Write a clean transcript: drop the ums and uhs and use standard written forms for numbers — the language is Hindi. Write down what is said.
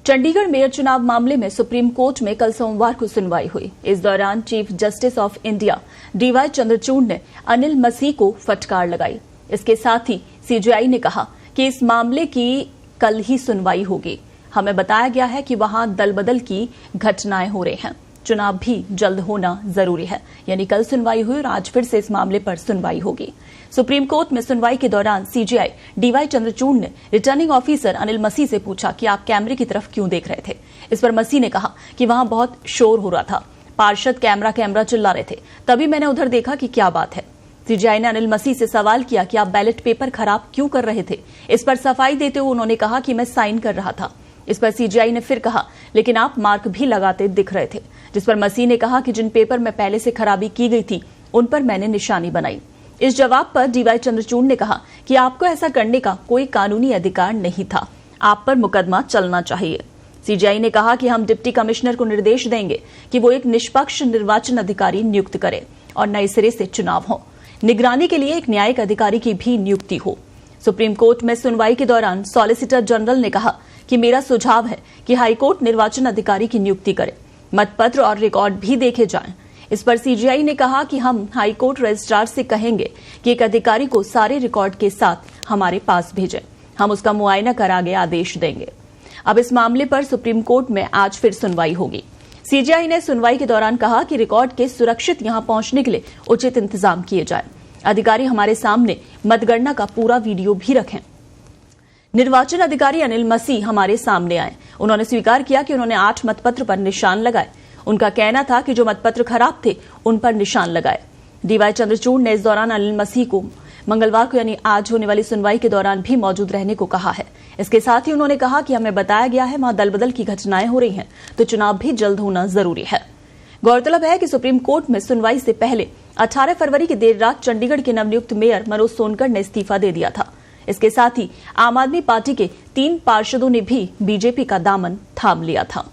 चंडीगढ़ मेयर चुनाव मामले में सुप्रीम कोर्ट में कल सोमवार को सुनवाई हुई। इस दौरान chief justice of India DY Chandrachud ने अनिल मसीह को फटकार लगाई। इसके साथ ही सीजेआई ने कहा कि इस मामले की कल ही सुनवाई होगी। हमें बताया गया है कि वहां दल बदल की घटनाएं हो रही हैं, चुनाव भी जल्द होना जरूरी है। यानी कल सुनवाई हुई और आज फिर से इस मामले पर सुनवाई होगी। सुप्रीम कोर्ट में सुनवाई के दौरान सीजेआई डीवाई चंद्रचूड़ ने रिटर्निंग ऑफिसर अनिल मसीह से पूछा कि आप कैमरे की तरफ क्यों देख रहे थे। इस पर मसीह ने कहा कि वहां बहुत शोर हो रहा था, पार्षद कैमरा कैमरा चिल्ला रहे थे, तभी मैंने उधर देखा कि क्या बात है। सीजेआई ने अनिल मसीह से सवाल किया कि आप बैलेट पेपर खराब क्यों कर रहे थे। इस पर सफाई देते हुए उन्होंने कहा कि मैं साइन कर रहा था। इस पर सीजेआई ने फिर कहा लेकिन आप मार्क भी लगाते दिख रहे थे। जिस पर मसीह ने कहा कि जिन पेपर में पहले से खराबी की गई थी उन पर मैंने निशानी बनाई। इस जवाब पर डीवाई चंद्रचूड़ ने कहा कि आपको ऐसा करने का कोई कानूनी अधिकार नहीं था, आप पर मुकदमा चलना चाहिए। सीजेआई ने कहा कि हम डिप्टी कमिश्नर को निर्देश देंगे कि वो एक निष्पक्ष निर्वाचन अधिकारी नियुक्त करे और नए सिरे से चुनाव हो। निगरानी के लिए एक न्यायिक अधिकारी की भी नियुक्ति हो। सुप्रीम कोर्ट में सुनवाई के दौरान सॉलिसिटर जनरल ने कहा कि मेरा सुझाव है कि हाईकोर्ट निर्वाचन अधिकारी की नियुक्ति करे, मतपत्र और रिकॉर्ड भी देखे जाएं। इस पर सीजेआई ने कहा कि हम हाईकोर्ट रजिस्ट्रार से कहेंगे कि एक अधिकारी को सारे रिकॉर्ड के साथ हमारे पास भेजें, हम उसका मुआयना करा के आदेश देंगे। अब इस मामले पर सुप्रीम कोर्ट में आज फिर सुनवाई होगी। सीजेआई ने सुनवाई के दौरान कहा कि रिकॉर्ड के सुरक्षित यहां पहुंचने के लिए उचित इंतजाम किए जाए। अधिकारी हमारे सामने मतगणना का पूरा वीडियो भी रखें। निर्वाचन अधिकारी अनिल मसीह हमारे सामने आए। उन्होंने स्वीकार किया कि उन्होंने 8 मतपत्र पर निशान लगाए। उनका कहना था कि जो मतपत्र खराब थे उन पर निशान लगाए। डीवाई चंद्रचूड़ ने इस दौरान अनिल मसीह को मंगलवार को यानी आज होने वाली सुनवाई के दौरान भी मौजूद रहने को कहा है। इसके साथ ही उन्होंने कहा कि हमें बताया गया है वहां दल बदल की घटनाएं हो रही हैं, तो चुनाव भी जल्द होना जरूरी है। गौरतलब है कि सुप्रीम कोर्ट में सुनवाई से पहले 18 फरवरी की देर रात चंडीगढ़ के नवनियुक्त मेयर मनोज सोनकर ने इस्तीफा दे दिया था। इसके साथ ही आम आदमी पार्टी के 3 पार्षदों ने भी बीजेपी का दामन थाम लिया था।